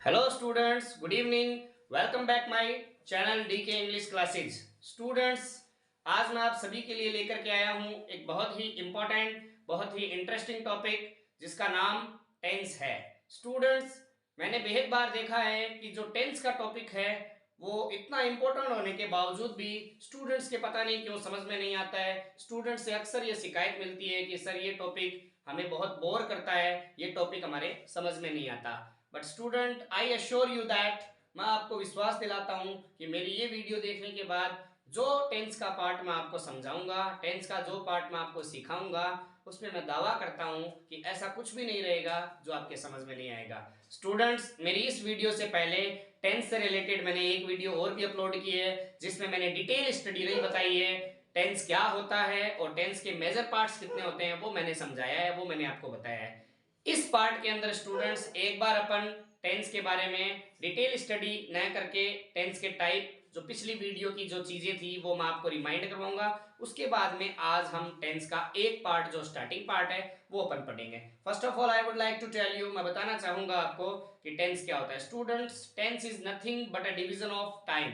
Hello students, good evening. Welcome back my channel DK English classes. Students, आज मैं आप सभी के लिए लेकर के आया हूं एक बहुत ही इम्पोर्टेंट, बहुत ही इंटरेस्टिंग टॉपिक जिसका नाम टेंस है। स्टूडेंट्स, मैंने बेहद बार देखा है कि जो टेंस का टॉपिक है वो इतना इम्पोर्टेंट होने के बावजूद भी स्टूडेंट्स के पता नहीं क्यों समझ में नहीं आता है। स्टूडेंट्स से अक्सर ये शिकायत मिलती है कि सर ये टॉपिक हमें बहुत बोर करता है, ये टॉपिक हमारे समझ में नहीं आता। But student, I assure you that, मैं आपको विश्वास दिलाता हूं कि मेरी ये वीडियो देखने के बाद जो टेंस का पार्ट मैं आपको समझाऊंगा, टेंस का जो पार्ट मैं आपको सिखाऊंगा, उसमें मैं दावा करता हूं कि ऐसा कुछ भी नहीं रहेगा जो आपके समझ में नहीं आएगा। स्टूडेंट्स, मेरी इस वीडियो से पहले टेंस से रिलेटेड मैंने एक वीडियो और भी अपलोड की है जिसमें मैंने डिटेल स्टडी नहीं बताई है। टेंस क्या होता है और टेंस के मेजर पार्ट्स कितने होते हैं वो मैंने समझाया है, वो मैंने आपको बताया है। इस पार्ट के अंदर स्टूडेंट्स एक बार अपन टेंस के बारे में डिटेल स्टडी न करके टेंस के टाइप जो पिछली वीडियो की जो चीजें थी वो मैं आपको रिमाइंड करवाऊंगा। उसके बाद में आज हम टेंस का एक पार्ट जो स्टार्टिंग पार्ट है वो अपन पढ़ेंगे। First of all I would like to tell you, मैं बताना चाहूंगा आपको कि टेंस क्या होता है। Students, tense is nothing but a division of time.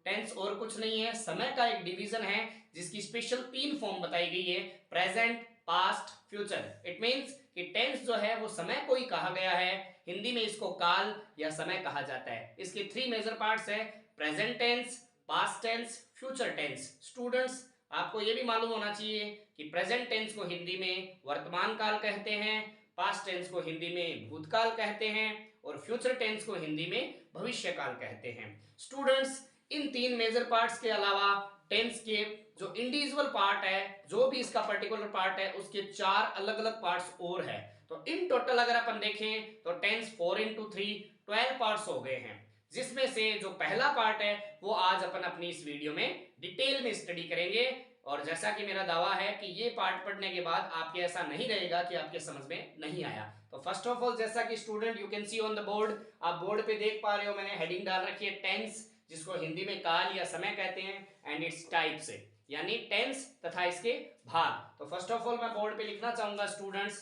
Tense और कुछ नहीं है, समय का एक डिवीजन है जिसकी स्पेशल 3 फॉर्म बताई गई है: present, past, future. It means कि टेंस जो है वो समय को ही कहा गया है। हिंदी में इसको काल या समय कहा जाता है। इसके 3 मेजर पार्ट्स है: present tense, past tense, future tense. Students, आपको यह भी मालूम होना चाहिए कि प्रेजेंट टेंस को हिंदी में वर्तमान काल कहते हैं, पास्ट टेंस को हिंदी में भूतकाल कहते हैं और फ्यूचर टेंस को हिंदी में भविष्य काल कहते हैं। स्टूडेंट्स, इन 3 मेजर पार्ट्स के अलावा टेंस के जो इंडिविजुअल पार्ट है, जो भी इसका पर्टिकुलर पार्ट है, उसके 4 अलग अलग पार्ट्स और है। तो इन टोटल अगर अपन देखें तो टेंस 4 इंटू 3 12 पार्ट्स हो गए हैं, जिसमें से जो पहला पार्ट है वो आज अपन अपनी इस वीडियो में डिटेल में स्टडी करेंगे। और जैसा कि मेरा दावा है कि ये पार्ट पढ़ने के बाद आपके ऐसा नहीं रहेगा कि आपके समझ में नहीं आया। तो फर्स्ट ऑफ ऑल, जैसा कि student you can see on the board, आप बोर्ड पे देख पा रहे हो, मैंने हेडिंग डाल रखी है टेंस, जिसको हिंदी में काल या समय कहते हैं, एंड इट्स टाइप्स, यानी टेंस तथा इसके भाग। तो फर्स्ट ऑफ ऑल मैं बोर्ड पे लिखना चाहूंगा स्टूडेंट्स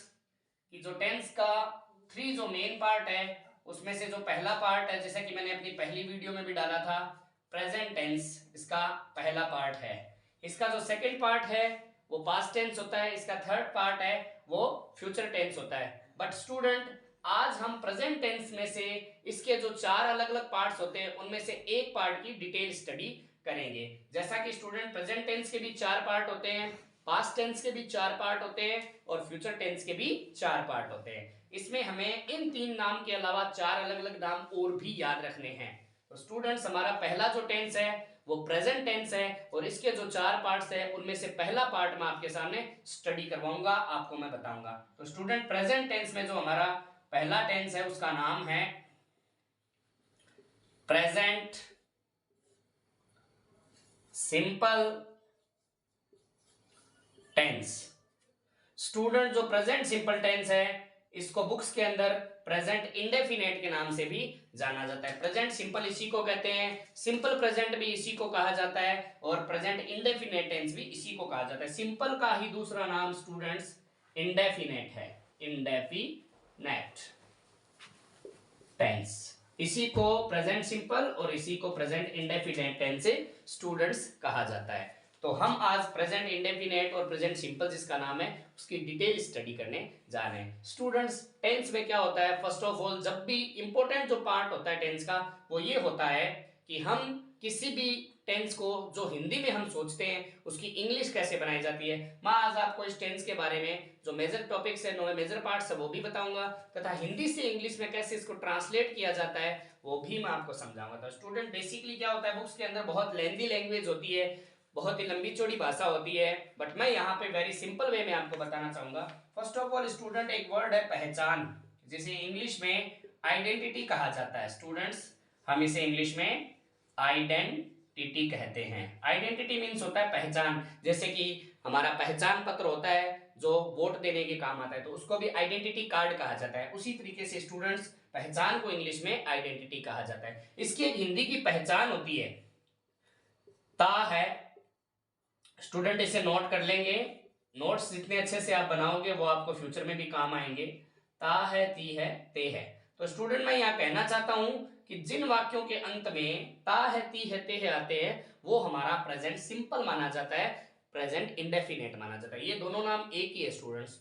कि जो टेंस का 3 जो मेन पार्ट है उसमें से जो पहला पार्ट है, जैसे कि मैंने अपनी पहली वीडियो में भी डाला था, प्रेजेंट टेंस इसका पहला पार्ट है। इसका जो सेकंड पार्ट है वो पास्ट टेंस होता है। इसका थर्ड पार्ट है वो फ्यूचर टेंस होता है। बट स्टूडेंट, आज हम प्रेजेंट टेंस में से इसके जो 4 अलग अलग पार्ट्स होते हैं उनमें से एक पार्ट की डिटेल स्टडी करेंगे। जैसा कि स्टूडेंट, प्रेजेंट टेंस के भी 4 पार्ट होते हैं, पास्ट टेंस के भी 4 पार्ट होते हैं और फ्यूचर टेंस के भी 4 पार्ट होते हैं। इसमें हमें इन 3 नाम के अलावा 4 अलग अलग नाम और भी याद रखने हैं। तो स्टूडेंट्स, हमारा पहला जो टेंस है वो प्रेजेंट टेंस है और इसके जो 4 पार्ट्स है उनमें से पहला पार्ट मैं आपके सामने स्टडी करवाऊंगा, आपको मैं बताऊंगा। तो स्टूडेंट, प्रेजेंट टेंस में जो हमारा पहला टेंस है उसका नाम है प्रेजेंट सिंपल टेंस। स्टूडेंट, जो प्रेजेंट सिंपल टेंस है इसको बुक्स के अंदर प्रेजेंट इंडेफिनेट के नाम से भी जाना जाता है। प्रेजेंट सिंपल इसी को कहते हैं, सिंपल प्रेजेंट भी इसी को कहा जाता है और प्रेजेंट इंडेफिनेट टेंस भी इसी को कहा जाता है। सिंपल का ही दूसरा नाम स्टूडेंट्स इंडेफिनेट है, इंडेफिनेट टेंस। इसी को प्रेजेंट सिंपल और इसी को प्रेजेंट इंडेफिनेट टेंस से स्टूडेंट्स कहा जाता है। तो हम आज प्रेजेंट इंडेफिनेट और प्रेजेंट सिंपल जिसका नाम है उसकी डिटेल स्टडी करने जा रहे हैं। स्टूडेंट्स, टेंस में क्या होता है, फर्स्ट ऑफ ऑल जब भी इंपॉर्टेंट जो पार्ट होता है टेंस का वो ये होता है कि हम किसी भी टेंस को जो हिंदी में हम सोचते हैं उसकी इंग्लिश कैसे बनाई जाती है। मैं आज आपको इस टेंस के बारे में जो मेजर टॉपिक्स है, नो मेजर पार्ट्स है, वो भी बताऊंगा तथा हिंदी से इंग्लिश में कैसे इसको ट्रांसलेट किया जाता है वो भी मैं आपको समझाऊंगा। तो स्टूडेंट, बेसिकली क्या होता है, बुक्स के अंदर बहुत लेंथी लैंग्वेज होती है, बहुत ही लंबी चौड़ी भाषा होती है, बट मैं यहाँ पे वेरी सिंपल वे में आपको बताना चाहूंगा। फर्स्ट ऑफ ऑल स्टूडेंट, एक वर्ड है पहचान, जिसे इंग्लिश में आइडेंटिटी कहा जाता है। स्टूडेंट्स, हम इसे इंग्लिश में आइडेंटिटी कहते हैं। आइडेंटिटी मीन्स होता है पहचान। जैसे कि हमारा पहचान पत्र होता है जो वोट देने के काम आता है, तो उसको भी आइडेंटिटी कार्ड कहा जाता है। उसी तरीके से स्टूडेंट्स, पहचान को इंग्लिश में आइडेंटिटी कहा जाता है। इसकी एक हिंदी की पहचान होती है, ता है। स्टूडेंट, इसे नोट कर लेंगे, नोट्स जितने अच्छे से आप बनाओगे वो आपको फ्यूचर में भी काम आएंगे। ता है, ती है, ते है। तो स्टूडेंट मैं यहाँ कहना चाहता हूं कि जिन वाक्यों के अंत में ता है, ती है, ते है आते हैं वो हमारा प्रेजेंट सिंपल माना जाता है, प्रेजेंट इंडेफिनेट माना जाता है। ये दोनों नाम एक ही है स्टूडेंट्स।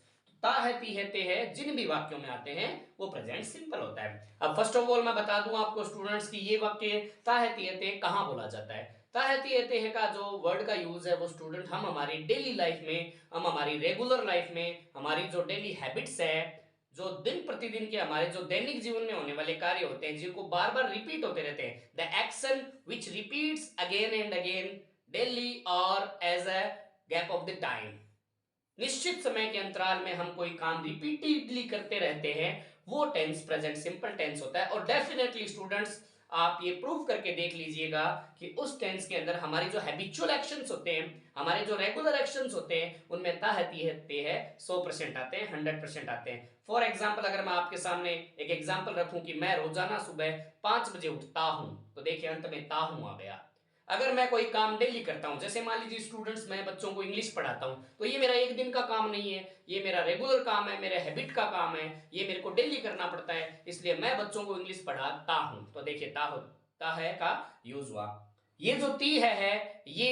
ता है, ती है, ते है जिन भी वाक्यों में आते हैं वो प्रेजेंट सिंपल होता है। अब फर्स्ट ऑफ ऑल मैं बता दूं आपको स्टूडेंट्स की ये वाक्य ता है, ती है, ते कहां बोला जाता है। ता है, ती है, ते है का जो वर्ड का यूज है वो स्टूडेंट हम हमारी डेली लाइफ में, हम हमारी रेगुलर लाइफ में, हमारी जो डेली हैबिट्स है, जो दिन प्रतिदिन के हमारे जो दैनिक जीवन में होने वाले कार्य होते हैं जिनको बार बार रिपीट होते रहते हैं, the action which repeats again and again daily और as a gap of the time, निश्चित समय के अंतराल में हम कोई काम रिपीटेडली करते रहते हैं, वो टेंस प्रेजेंट सिंपल टेंस होता है। और डेफिनेटली स्टूडेंट्स आप ये प्रूव करके देख लीजिएगा कि उस टेंस के अंदर हमारी जो हैबिचुअल एक्शंस होते हैं, हमारे जो रेगुलर एक्शंस होते हैं उनमें ता है 100% आते हैं, 100% आते हैं। फॉर एग्जाम्पल अगर मैं आपके सामने एक एग्जाम्पल रखूं कि मैं रोजाना सुबह 5 बजे उठता हूं, तो देखिए अंत में ता हूं आ गया। अगर मैं कोई काम डेली करता हूं, जैसे मान लीजिए स्टूडेंट्स मैं बच्चों को इंग्लिश पढ़ाता हूं, तो ये मेरा एक दिन का काम नहीं है, ये मेरा रेगुलर काम है, मेरे हैबिट का काम है, ये मेरे को डेली करना पड़ता है, इसलिए मैं बच्चों को इंग्लिश पढ़ाता हूं। तो देखिए ता है का यूज हुआ। ये जो ती है ये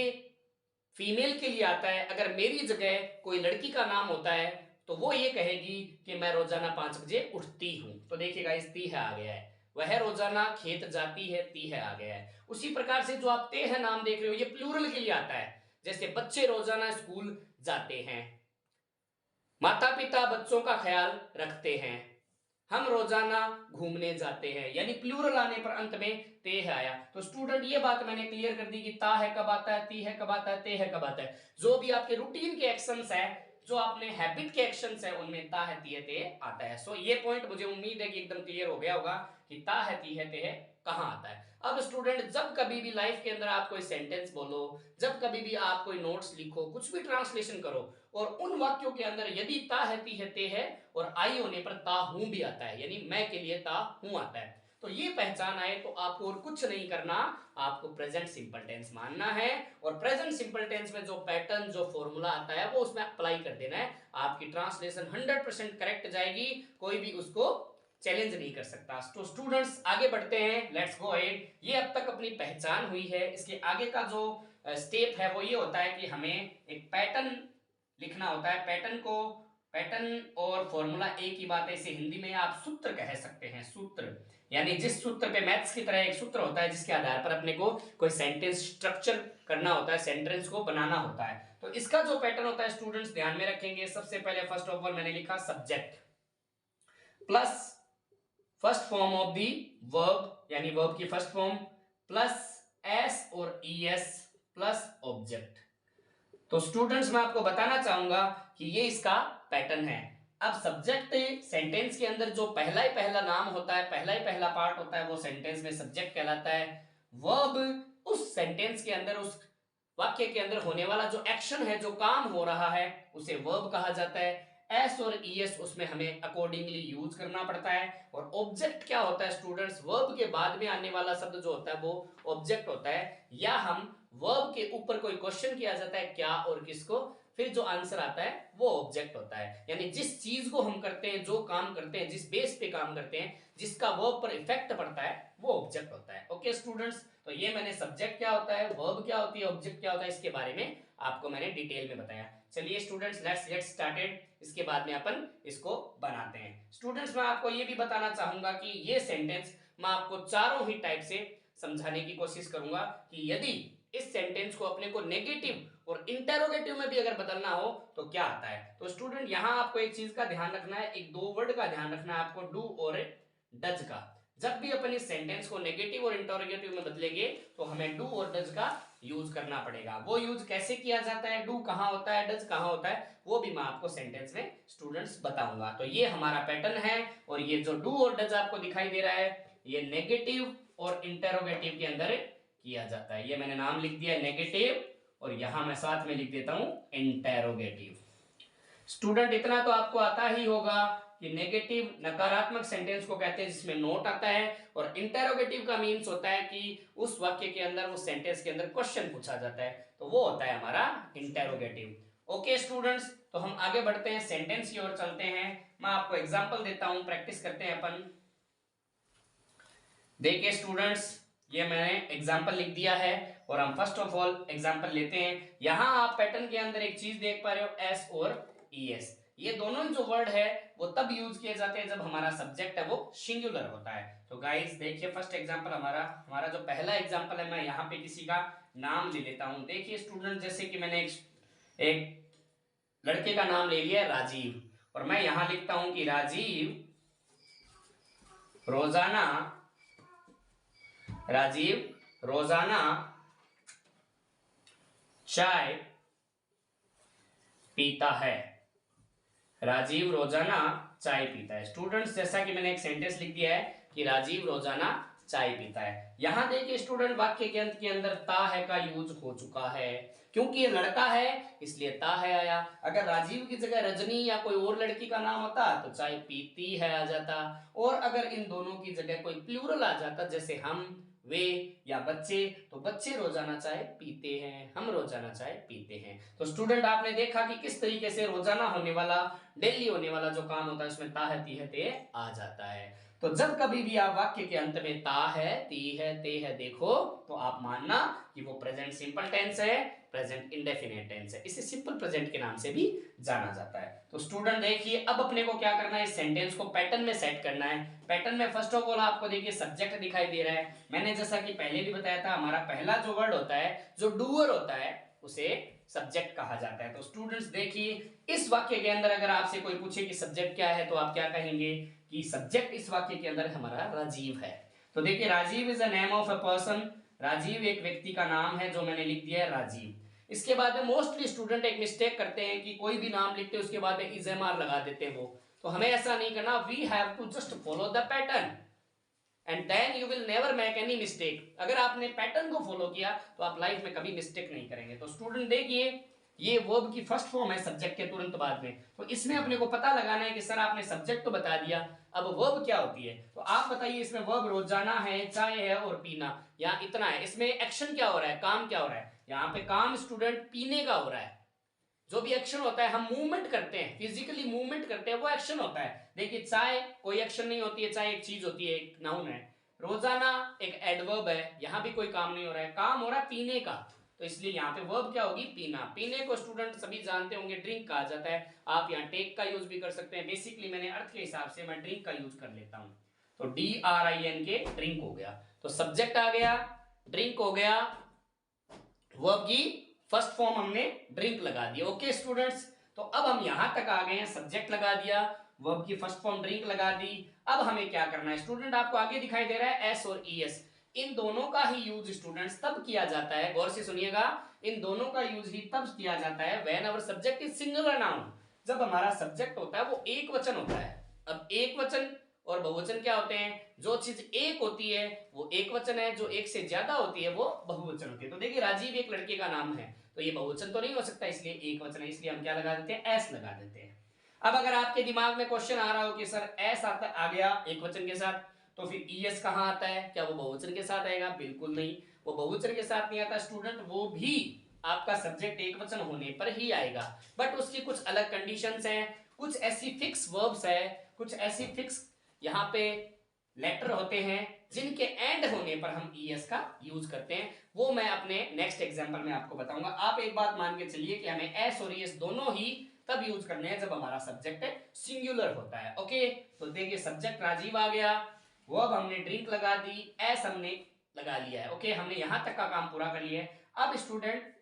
फीमेल के लिए आता है। अगर मेरी जगह कोई लड़की का नाम होता है तो वो ये कहेगी कि मैं रोजाना 5 बजे उठती हूं। तो देखिएगा इस ती है आ गया है, वह रोजाना खेत जाती है, ती है आ गया है। उसी प्रकार से जो आप ते है नाम देख रहे हो ये प्लूरल के लिए आता है, जैसे बच्चे रोजाना स्कूल जाते हैं, माता पिता बच्चों का ख्याल रखते हैं, हम रोजाना घूमने जाते हैं, यानी प्लूरल आने पर अंत में ते है आया। तो स्टूडेंट ये बात मैंने क्लियर कर दी कि ता है कब आता है, ती है कब आता है, ते है कब आता है। जो भी आपके रूटीन के एक्शंस है, जो आपने हैबिट के एक्शंस है उनमें ता है, ती है, ते आता है। सो ये पॉइंट मुझे उम्मीद है कि एकदम क्लियर हो गया होगा कि ता है, ती है, ते है कहां आता है। अब स्टूडेंट जब कभी भी लाइफ के अंदर आप कोई सेंटेंस बोलो, जब कभी भी आप कोई नोट्स लिखो, कुछ भी ट्रांसलेशन करो, और उन वाक्यों के अंदर यदि ता है, ती है, ते है और आई होने पर ता हूं भी आता है, यानी मैं के लिए ता हूं आता है, तो ये पहचान आए तो आपको और कुछ नहीं करना, आपको प्रेजेंट सिंपल टेंस मानना है और प्रेजेंट सिंपल टेंस में जो पैटर्न, जो फॉर्मूला आता है वो उसमें अप्लाई कर देना है। आपकी ट्रांसलेशन 100% करेक्ट जाएगी, कोई भी उसको चैलेंज नहीं कर सकता। तो स्टूडेंट्स आगे बढ़ते हैं, लेट्स गो अहेड। ये अब तक अपनी पहचान हुई है, इसके आगे का जो स्टेप है वो ये होता है कि हमें एक पैटर्न लिखना होता है। पैटर्न और फॉर्मूला एक ही बात है, इसे हिंदी में आप सूत्र कह सकते हैं। सूत्र यानी जिस सूत्र पे मैथ्स की तरह एक सूत्र होता है जिसके आधार पर अपने को कोई सेंटेंस स्ट्रक्चर करना होता है, सेंटेंस को बनाना होता है। तो इसका जो पैटर्न होता है स्टूडेंट्स ध्यान में रखेंगे। सबसे पहले फर्स्ट ऑफ ऑल मैंने लिखा subject plus first form of the verb, यानी वर्ब की फर्स्ट फॉर्म प्लस एस और ईएस प्लस ऑब्जेक्ट। तो स्टूडेंट्स मैं आपको बताना चाहूंगा कि ये इसका पैटर्न है। अब सब्जेक्ट सेंटेंस के अंदर जो पहला ही पहला नाम होता है, पहला ही पहला पार्ट होता है वो सेंटेंस में सब्जेक्ट कहलाता है। वर्ब उस सेंटेंस के अंदर, उस वाक्य के अंदर होने वाला जो एक्शन है, जो काम हो रहा है उसे वर्ब कहा जाता है। एस और ईएस उसमें हमें अकॉर्डिंगली यूज करना पड़ता है। और ऑब्जेक्ट क्या होता है स्टूडेंट्स, वर्ब के बाद में आने वाला शब्द जो होता है वो ऑब्जेक्ट होता है। या हम वर्ब के ऊपर कोई क्वेश्चन किया जाता है क्या और किसको, फिर जो आंसर आता है वो ऑब्जेक्ट होता है। यानी जिस चीज को हम करते हैं, जो काम करते हैं, जिस बेस पे काम करते हैं, जिसका वर्ब पर इफेक्ट पड़ता है वो ऑब्जेक्ट होता है। ओके स्टूडेंट्स, तो ये मैंने सब्जेक्ट क्या होता है, वर्ब क्या होती है, ऑब्जेक्ट क्या होता है, इसके बारे में आपको मैंने डिटेल में बताया। चलिए स्टूडेंट्स लेट्स गेट स्टार्टेड, इसके बाद में अपन इसको बनाते हैं। स्टूडेंट्स मैं आपको ये भी बताना चाहूंगा कि ये सेंटेंस मैं आपको चारों ही टाइप से समझाने की कोशिश करूंगा कि यदि इस सेंटेंस को अपने को नेगेटिव और इंटेरोगेटिव में भी अगर बदलना हो तो क्या आता है। तो स्टूडेंट यहां आपको एक चीज का ध्यान रखना है, एक दो वर्ड का ध्यान रखना है आपको, डू और डज का। जब भी अपन इस सेंटेंस को नेगेटिव और इंटेरोगेटिव में बदलेंगे तो हमें डू और डज का यूज करना पड़ेगा। वो यूज कैसे किया जाता है, डू कहां होता है, डज कहां होता है, वो भी मैं आपको सेंटेंस में स्टूडेंट्स बताऊंगा। तो ये हमारा पैटर्न है और ये जो डू और डज आपको दिखाई दे रहा है ये नेगेटिव और इंटेरोगेटिव के अंदर किया जाता है। ये मैंने नाम लिख दिया नेगेटिव और यहां मैं साथ में लिख देता हूं इंटेरोगेटिव। स्टूडेंट इतना तो आपको आता ही होगा कि नेगेटिव नकारात्मक सेंटेंस को कहते हैं जिसमें नोट आता है, और इंटेरोगेटिव का मीन्स होता है कि उस वाक्य के अंदर, उस सेंटेंस के अंदर क्वेश्चन पूछा जाता है, तो वो होता है हमारा इंटेरोगेटिव। ओके स्टूडेंट्स, तो हम आगे बढ़ते हैं, सेंटेंस की ओर चलते हैं। मैं आपको एग्जांपल देता हूं, प्रैक्टिस करते हैं अपन। देखिए स्टूडेंट्स, ये मैंने एग्जाम्पल लिख दिया है और हम फर्स्ट ऑफ ऑल एग्जाम्पल लेते हैं। यहाँ आप पैटर्न के अंदर एक चीज देख पा रहे हो, एस और ई एस। ये दोनों जो वर्ड है वो तब यूज किए जाते हैं जब हमारा सब्जेक्ट है वो सिंगुलर होता है। तो गाइस देखिए फर्स्ट एग्जाम्पल हमारा हमारा जो पहला एग्जाम्पल है, मैं यहाँ पे किसी का नाम ले लेता हूँ। देखिए स्टूडेंट, जैसे कि मैंने एक लड़के का नाम ले लिया राजीव, और मैं यहां लिखता हूं कि राजीव रोजाना चाय पीता है। राजीव रोजाना चाय पीता है। स्टूडेंट्स, जैसा कि मैंने एक सेंटेंस लिख दिया है कि राजीव रोजाना चाय पीता है। यहां देखिए स्टूडेंट, वाक्य के अंत के अंदर ता है का यूज हो चुका है, क्योंकि ये लड़का है इसलिए ता है आया। अगर राजीव की जगह रजनी या कोई और लड़की का नाम होता तो चाय पीती है आ जाता, और अगर इन दोनों की जगह कोई प्लूरल आ जाता, जैसे हम, वे या बच्चे, तो बच्चे रोजाना चाय पीते हैं, हम रोजाना चाय पीते हैं। तो स्टूडेंट, आपने देखा कि किस तरीके से रोजाना होने वाला, डेली होने वाला जो काम होता है उसमें ता है, ती है, ते आ जाता है। तो जब कभी भी आप वाक्य के अंत में ता है, ती है, ते है देखो, तो आप मानना कि वो प्रेजेंट सिंपल टेंस है, प्रेजेंट इंडेफिनिट टेंस है। इसे सिंपल प्रेजेंट के नाम से भी जाना जाता है। तो स्टूडेंट देखिए, अब अपने को क्या करना है, इस सेंटेंस को पैटर्न में सेट करना है। पैटर्न में फर्स्ट ऑफ ऑल आपको देखिए सब्जेक्ट दिखाई दे रहा है। मैंने जैसा कि पहले भी बताया था, हमारा पहला जो वर्ड होता है, जो डूअर होता है, उसे सब्जेक्ट कहा जाता है। तो स्टूडेंट्स देखिए, इस वाक्य के अंदर अगर आपसे कोई पूछे कि सब्जेक्ट क्या है, तो आप क्या कहेंगे कि सब्जेक्ट इस वाक्य के अंदर हमारा राजीव है। तो देखिए, Rajiv is a name of a person. Rajiv एक व्यक्ति का नाम है, जो मैंने लिख दिया है राजीव। इसके बाद में मोस्टली स्टूडेंट एक मिस्टेक करते हैं कि कोई भी नाम लिखते हैं उसके बाद में इज एम आर लगा देते हैं वो। तो हमें ऐसा नहीं करना। We have to just follow the pattern and then you will never make any mistake. अगर आपने पैटर्न को फॉलो किया तो आप लाइफ में कभी मिस्टेक नहीं करेंगे। तो स्टूडेंट देखिए, ये वर्ब की फर्स्ट फॉर्म है सब्जेक्ट के तुरंत बाद में। तो इसमें अपने को पता लगाना है कि सर आपने सब्जेक्ट तो बता दिया, अब वर्ब क्या होती है। तो आप बताइए, इसमें वर्ब रोजाना है, चाय है और पीना, यहाँ इतना है। इसमें एक्शन क्या हो रहा है, काम क्या हो रहा है। यहाँ पे काम स्टूडेंट पीने का हो रहा है। जो भी एक्शन होता है, हम मूवमेंट करते हैं, फिजिकली मूवमेंट करते हैं, वो एक्शन होता है। देखिए, चाय कोई एक्शन नहीं होती है, चाय एक चीज होती है, एक नाउन है। रोजाना एक एडवर्ब है, यहां भी कोई काम नहीं हो रहा है, काम हो रहा है पीने का। तो इसलिए यहाँ पे वर्ब क्या होगी, पीना। पीने को स्टूडेंट सभी जानते होंगे ड्रिंक कहा जाता है। आप यहाँ टेक का यूज भी कर सकते हैं। बेसिकली मैंने अर्थ के हिसाब से मैं ड्रिंक का यूज कर लेता हूँ। तो DRIN के ड्रिंक हो गया। तो सब्जेक्ट आ गया, ड्रिंक हो गया, वर्ब की फर्स्ट फॉर्म हमने ड्रिंक लगा दिया। ओके स्टूडेंट्स, तो अब हम यहां तक आ गए हैं, सब्जेक्ट लगा दिया, वर्ब की फर्स्ट फॉर्म ड्रिंक लगा दी। अब हमें क्या करना है स्टूडेंट, आपको आगे दिखाई दे रहा है एस और ईएस। इन दोनों का ही यूज स्टूडेंट्स तब किया जाता है, गौर से सुनिएगा, इन दोनों का यूज ही तब किया जाता है when our subject is singular noun. जब हमारा सब्जेक्ट होता है वो एक वचन होता है। अब एक वचन और बहुवचन क्या होते हैं, जो चीज एक होती है वो एक वचन है, जो एक से ज्यादा होती है वो बहुवचन होती है। तो देखिए, राजीव एक लड़के का नाम है, तो ये बहुवचन तो नहीं हो सकता, इसलिए एक वचन है, इसलिए हम क्या लगा देते हैं, एस लगा देते हैं। अब अगर आपके दिमाग में क्वेश्चन आ रहा हो कि सर एस आता आ गया एक वचन के साथ, तो फिर ईएस कहां आता है, क्या वो बहुवचन के साथ आएगा, बिल्कुल नहीं, वो बहुवचन के साथ नहीं आता स्टूडेंट। वो भी आपका सब्जेक्ट एक वचन होने पर ही आएगा, बट उसकी कुछ अलग कंडीशंस हैं, कुछ ऐसी फिक्स वर्ब्स है, कुछ ऐसी फिक्स यहाँ पे लेटर होते हैं जिनके एंड होने पर हम ईएस का यूज करते हैं। वो मैं अपने नेक्स्ट एग्जांपल में आपको बताऊंगा। आप एक बात मान के चलिए कि हमें एस और ईएस दोनों ही तब यूज करने हैं जब हमारा सब्जेक्ट सिंगुलर होता है। ओके, तो देखिए सब्जेक्ट राजीव आ गया, वर्ब हमने ड्रिंक लगा दी, एस हमने लगा लिया है। ओके, हमने यहां तक का काम पूरा कर लिया है। अब स्टूडेंट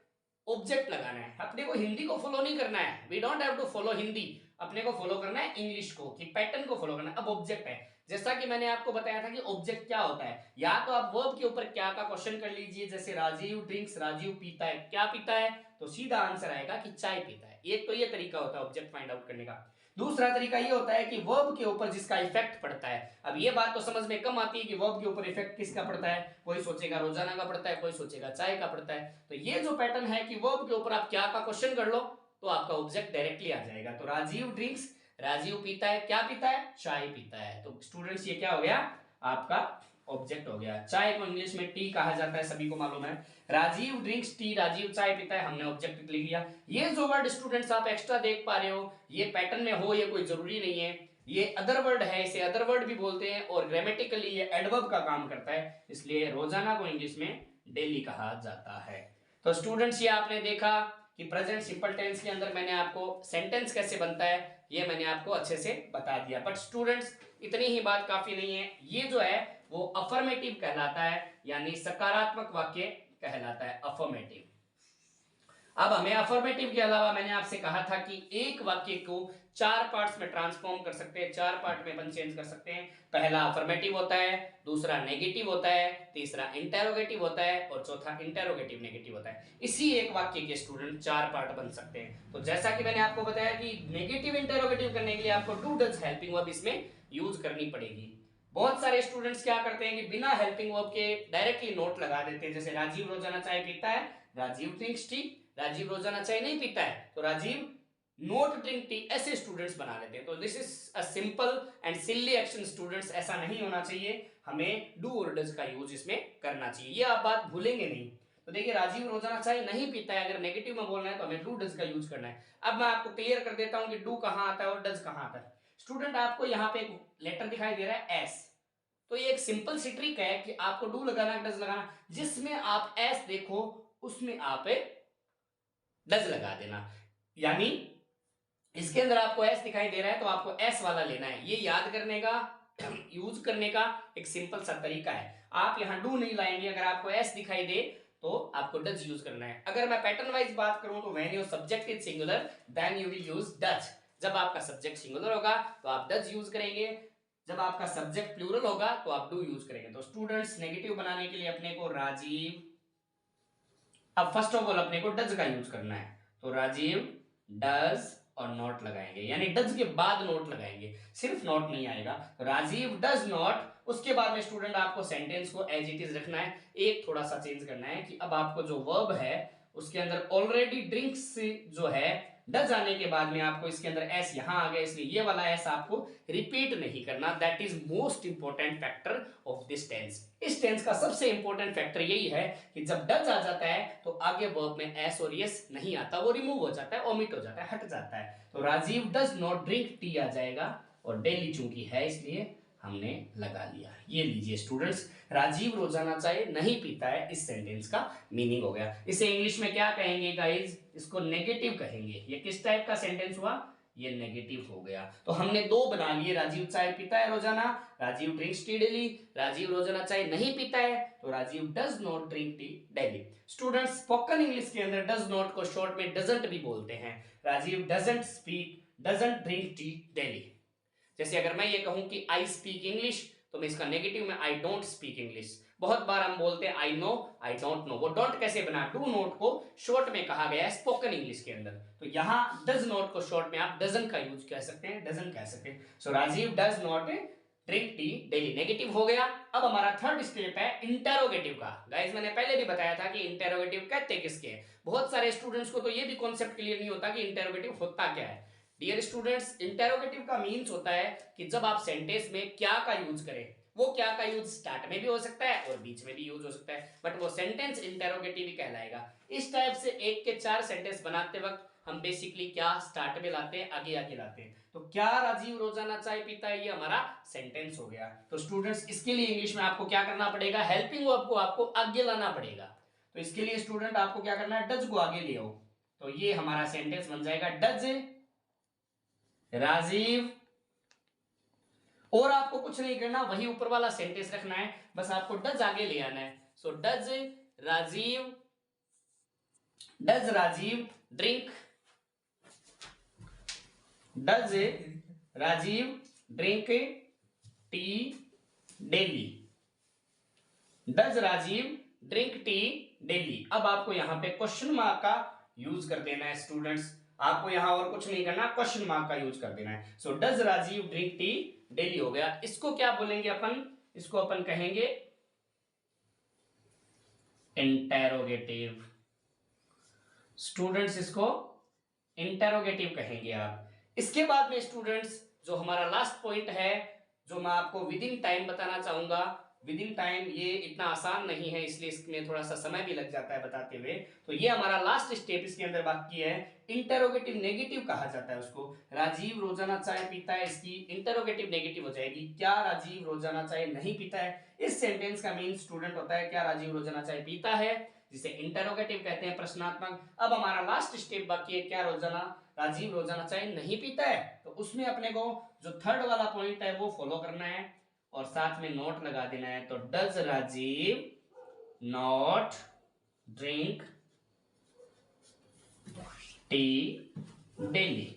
ऑब्जेक्ट लगाना है। अपने को हिंदी को फॉलो नहीं करना है, we don't have to follow Hindi, अपने को फॉलो करना है इंग्लिश को, कि पैटर्न को फॉलो करना है। अब ऑब्जेक्ट है, जैसा कि मैंने आपको बताया था कि ऑब्जेक्ट क्या होता है, या तो आप वर्ब के ऊपर क्या का क्वेश्चन कर लीजिए, जैसे राजीव ड्रिंक्स, राजीव पीता है, क्या पीता है, तो सीधा आंसर आएगा कि चाय पीता है। एक तो ये तरीका होता है ऑब्जेक्ट फाइंड आउट करने का। दूसरा तरीका ये होता है कि वर्ब के ऊपर जिसका इफेक्ट पड़ता है। अब ये बात तो समझ में कम आती है कि वर्ब के ऊपर इफेक्ट किसका पड़ता है, कोई सोचेगा रोजाना का पड़ता है, कोई सोचेगा चाय का पड़ता है। तो ये जो पैटर्न है कि वर्ब के ऊपर आप क्या का क्वेश्चन कर लो तो आपका ऑब्जेक्ट डायरेक्टली आ जाएगा। तो राजीव ड्रिंक्स, राजीव पीता है, क्या पीता है, चाय पीता है। तो स्टूडेंट्स ये क्या हो गया, आपका ऑब्जेक्ट हो गया। चाय को इंग्लिश में टी कहा जाता है, सभी को मालूम है। राजीव ड्रिंक्स टी, राजीव चाय पीता है, हमने ऑब्जेक्ट लिख लिया। ये जो वर्ड स्टूडेंट्स आप एक्स्ट्रा देख पा रहे हो, ये पैटर्न में हो ये कोई जरूरी नहीं है, ये अदर वर्ड है, इसे अदर वर्ड भी बोलते हैं, और ग्रामेटिकली ये एडवर्ब का काम करता है, इसलिए रोजाना को इंग्लिश में डेली कहा जाता है। तो स्टूडेंट्स ये आपने देखा कि प्रेजेंट सिंपल टेंस के अंदर मैंने आपको सेंटेंस कैसे बनता है ये मैंने आपको अच्छे से बता दिया। बट स्टूडेंट्स इतनी ही बात काफी नहीं है, ये जो है वो अफर्मेटिव कहलाता है, यानी सकारात्मक वाक्य कहलाता है, अफर्मेटिव। अब हमें अफर्मेटिव के अलावा मैंने आपसे कहा था कि एक वाक्य को 4 पार्ट्स में ट्रांसफॉर्म कर सकते हैं, 4 पार्ट में अपन चेंज कर सकते हैं। पहला अफर्मेटिव होता है, दूसरा नेगेटिव होता है, तीसरा इंटेरोगेटिव होता है, और चौथा इंटेरोगेटिव नेगेटिव होता है। इसी एक वाक्य के स्टूडेंट 4 पार्ट बन सकते हैं। तो जैसा कि मैंने आपको बताया कि नेगेटिव इंटेरोगेटिव करने के लिए आपको डू डज हेल्पिंग वर्ब इसमें यूज करनी पड़ेगी। बहुत सारे स्टूडेंट्स क्या करते हैं कि बिना हेल्पिंग वर्ब के डायरेक्टली नोट लगा देते हैं, जैसे राजीव रोजाना चाय पीता है, राजीव ड्रिंक्स टी, राजीव रोजाना चाय नहीं पीता है तो राजीव नोट ड्रिंक टी, ऐसे स्टूडेंट्स बना लेते हैं। तो this is a simple and silly action students, ऐसा नहीं होना चाहिए, हमें डू और डज का यूज इसमें करना चाहिए, ये आप बात भूलेंगे नहीं। तो देखिए राजीव रोजाना चाय नहीं पीता है, अगर नेगेटिव में बोलना है तो हमें डू डज का यूज करना है। अब मैं आपको क्लियर कर देता हूं कि डू कहां आता है और डज कहां आता है। स्टूडेंट आपको यहाँ पे एक लेटर दिखाई दे रहा है एस, तो ये एक सिंपल सी ट्रिक है कि आपको डू लगाना डज लगाना, जिसमें आप एस देखो उसमें आप डज लगा देना। यानी इसके अंदर आपको एस दिखाई दे रहा है तो आपको एस वाला लेना है, ये याद करने का यूज करने का एक सिंपल सा तरीका है। आप यहां डू नहीं लाएंगे, अगर आपको एस दिखाई दे तो आपको डज यूज करना है। अगर मैं पैटर्न वाइज बात करूं तो when your subject is singular then you will use does. जब आपका सब्जेक्ट सिंगुलर होगा तो आप डज यूज करेंगे, जब आपका सब्जेक्ट प्लूरल होगा तो आप डू यूज करेंगे। तो स्टूडेंट्स नेगेटिव बनाने के लिए अपने को राजीव, अब फर्स्ट ऑफ ऑल अपने को डज का यूज करना है, तो राजीव डज और नॉट लगाएंगे, यानी डज के बाद नोट लगाएंगे, सिर्फ नॉट नहीं आएगा। तो राजीव डज नॉट, उसके बाद में स्टूडेंट आपको सेंटेंस को एज इट इज रखना है, एक थोड़ा सा चेंज करना है कि अब आपको जो वर्ब है उसके अंदर ऑलरेडी ड्रिंक्स जो है डज आने के बाद में आपको इसके अंदर एस यहां आ गया, इसलिए ये वाला एस आपको रिपीट नहीं करना। That is most important factor of this tense. इस टेंस का सबसे इंपॉर्टेंट फैक्टर यही है कि जब डज आ जाता है तो आगे वर्ब में एस और यस नहीं आता, वो रिमूव हो जाता है, ओमिट हो जाता है, हट जाता है। तो Rajiv does not drink tea आ जाएगा, और डेली चूंकि है इसलिए हमने लगा लिया। ये लीजिए स्टूडेंट्स, राजीव रोजाना चाय नहीं पीता है, इस सेंटेंस का मीनिंग हो गया। इसे इंग्लिश में क्या कहेंगे गाइज, इसको नेगेटिव कहेंगे। ये किस टाइप का सेंटेंस हुआ, ये नेगेटिव हो गया। तो हमने दो बना लिए, राजीव चाय पीता है रोजाना, Rajiv drinks tea daily, Rajiv रोजाना चाय नहीं पीता है तो Rajiv does not drink tea daily. Students spoken English के अंदर डज नॉट को शॉर्ट में डजंट भी बोलते हैं। Rajiv doesn't speak, doesn't drink tea daily. जैसे अगर मैं ये कहूं कि आई स्पीक इंग्लिश तो मैं इसका नेगेटिव में आई डोंट स्पीक इंग्लिश। बहुत बार हम बोलते हैं I know, I don't know, वो डोंट कैसे बना, डू नॉट को शॉर्ट में कहा गया है स्पोकन इंग्लिश के अंदर, तो यहां डज नॉट को शॉर्ट में आप डजन का यूज कर सकते हैं, डजन कह सकते हैं। So Rajiv does not drink tea daily, negative हो गया। अब हमारा थर्ड स्टेप है इंटेरोगेटिव का। गाइस मैंने पहले भी बताया था कि इंटेरोगेटिव कहते किसके हैं, बहुत सारे स्टूडेंट्स को तो ये भी कॉन्सेप्ट क्लियर नहीं होता कि इंटेरोगेटिव होता क्या है। डियर स्टूडेंट्स, इंटेरोगेटिव का मीन्स होता है कि जब आप सेंटेंस में क्या का यूज करें, वो क्या का यूज स्टार्ट में भी हो सकता है और बीच में भी यूज हो सकता है, बट वो सेंटेंस इंटेरोगेटिव ही कहलाएगा। इस टाइप से 1 के 4 सेंटेंस बनाते वक्त हम बेसिकली क्या स्टार्ट में लाते हैं, आगे आगे लाते हैं। तो क्या राजीव रोजाना चाय पीता है, ये हमारा सेंटेंस हो गया। तो स्टूडेंट्स इसके लिए इंग्लिश में आपको क्या करना पड़ेगा, हेल्पिंग वर्ब को आपको आगे लाना पड़ेगा। तो इसके लिए स्टूडेंट आपको क्या करना है, डज को आगे ले आओ, तो ये हमारा सेंटेंस बन जाएगा डज राजीव, और आपको कुछ नहीं करना, वही ऊपर वाला सेंटेंस रखना है, बस आपको डज आगे ले आना है। So does Rajiv drink, does Rajiv drink tea daily, does Rajiv drink tea daily. अब आपको यहां पे क्वेश्चन मार्क का यूज कर देना है स्टूडेंट्स, आपको यहां और कुछ नहीं करना, क्वेश्चन मार्क का यूज कर देना है। So does Rajiv drink tea daily हो गया। इसको क्या बोलेंगे अपन, इसको अपन कहेंगे इंटेरोगेटिव। स्टूडेंट्स इसको इंटेरोगेटिव कहेंगे आप। इसके बाद में स्टूडेंट्स जो हमारा लास्ट पॉइंट है, जो मैं आपको विद इन टाइम बताना चाहूंगा, विद इन टाइम ये इतना आसान नहीं है, इसलिए इसमें थोड़ा सा समय भी लग जाता है बताते हुए। तो ये हमारा लास्ट स्टेप इसके अंदर बाकी है। इंटरोगेटिव नेगेटिव कहा जाता है उसको। राजीव रोजाना चाय पीता है, इसकी इंटरोगेटिव नेगेटिव हो जाएगी क्या राजीव रोजाना चाय नहीं पीता है। इस सेंटेंस का मीन स्टूडेंट होता है क्या राजीव रोजाना चाय पीता है, जिसे इंटरोगेटिव कहते हैं, प्रश्नात्मक। अब हमारा लास्ट स्टेप बाकी है, क्या रोजाना राजीव रोजाना चाय नहीं पीता है। तो उसमें अपने को जो थर्ड वाला पॉइंट है वो फॉलो करना है और साथ में नोट लगा देना है। तो does Rajiv not drink tea daily.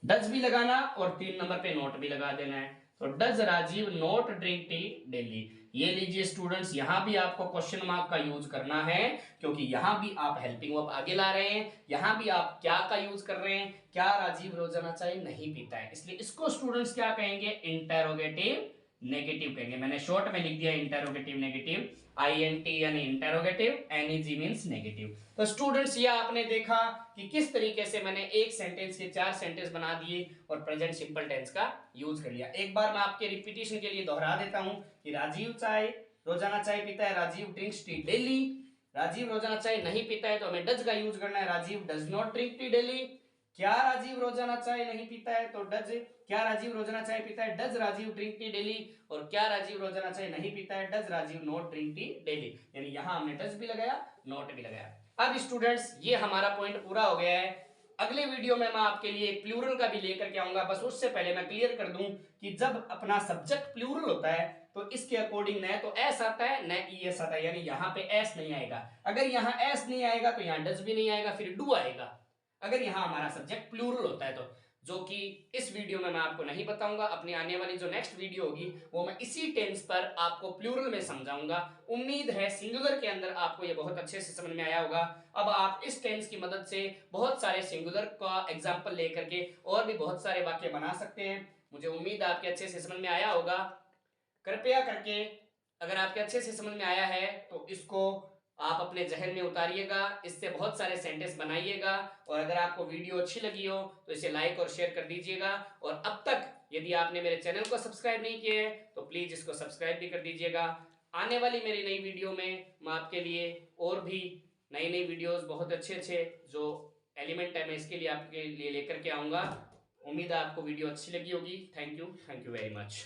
Does भी लगाना और 3 नंबर पे नोट भी लगा देना है। तो does Rajiv not drink tea daily. ये लीजिए स्टूडेंट्स, यहां भी आपको क्वेश्चन मार्क का यूज करना है, क्योंकि यहां भी आप हेल्पिंग वर्ब आगे ला रहे हैं। यहां भी आप क्या का यूज कर रहे हैं, क्या राजीव रोजाना चाय नहीं पीता है, इसलिए इसको स्टूडेंट्स क्या कहेंगे, इंटेरोगेटिव नेगेटिव कहेंगे। मैंने शॉर्ट में लिख दिया इंटेरोगेटिव नेगेटिव, INT यानी इंटेरोगेटिव, NEG मींस नेगेटिव। तो स्टूडेंट्स ये आपने देखा कि किस तरीके से मैंने एक सेंटेंस के 4 सेंटेंस बना दिए और प्रेजेंट सिंपल टेंस का यूज कर लिया। एक बार मैं आपके रिपीटिशन के लिए दोहरा देता हूं कि राजीव चाय रोजाना चाय पीता है, Rajiv drinks tea daily. Rajiv रोजाना चाय नहीं पीता है तो हमें डज का यूज करना है, Rajiv does not drink tea daily. क्या राजीव रोजाना चाय नहीं पीता है तो डज, क्या राजीव रोजाना चाय पीता है, does Rajiv drink tea daily. और क्या राजीव रोजाना चाय नहीं पीता है, does Rajiv not drink tea daily. यानी यहां हमने डज भी लगाया, नॉट भी लगाया। अब स्टूडेंट्स ये हमारा पॉइंट पूरा हो गया है। अगले वीडियो में मैं आपके लिए प्लूरल का भी लेकर के आऊंगा। बस उससे पहले मैं क्लियर कर दूं कि जब अपना सब्जेक्ट प्लूरल होता है तो इसके अकॉर्डिंग न तो एस आता है न ईएस आता है, यानी यहां पे एस नहीं आएगा। अगर यहां एस नहीं आएगा तो यहां डज भी नहीं आएगा, फिर डू आएगा अगर यहां हमारा सब्जेक्ट प्लूरल होता है तो। जो कि इस वीडियो में मैं आपको नहीं बताऊंगा, अपनी आने वाली जो नेक्स्ट वीडियो होगी वो मैं इसी टेंस पर आपको प्लूरल में समझाऊंगा। उम्मीद है सिंगुलर के अंदर आपको ये बहुत अच्छे से समझ में आया होगा। अब आप इस टेंस की मदद से बहुत सारे सिंगुलर का एग्जाम्पल लेकर के और भी बहुत सारे वाक्य बना सकते हैं। मुझे उम्मीद है आपके अच्छे से समझ में आया होगा। कृपया करके अगर आपके अच्छे से समझ में आया है तो इसको आप अपने जहन में उतारिएगा, इससे बहुत सारे सेंटेंस बनाइएगा। और अगर आपको वीडियो अच्छी लगी हो तो इसे लाइक और शेयर कर दीजिएगा। और अब तक यदि आपने मेरे चैनल को सब्सक्राइब नहीं किया है तो प्लीज इसको सब्सक्राइब भी कर दीजिएगा। आने वाली मेरी नई वीडियो में मैं आपके लिए और भी नई नई वीडियोस बहुत अच्छे अच्छे जो एलिमेंट है मैं इसके लिए आपके लिए लेकर के आऊंगा। उम्मीद है आपको वीडियो अच्छी लगी होगी। Thank you very much.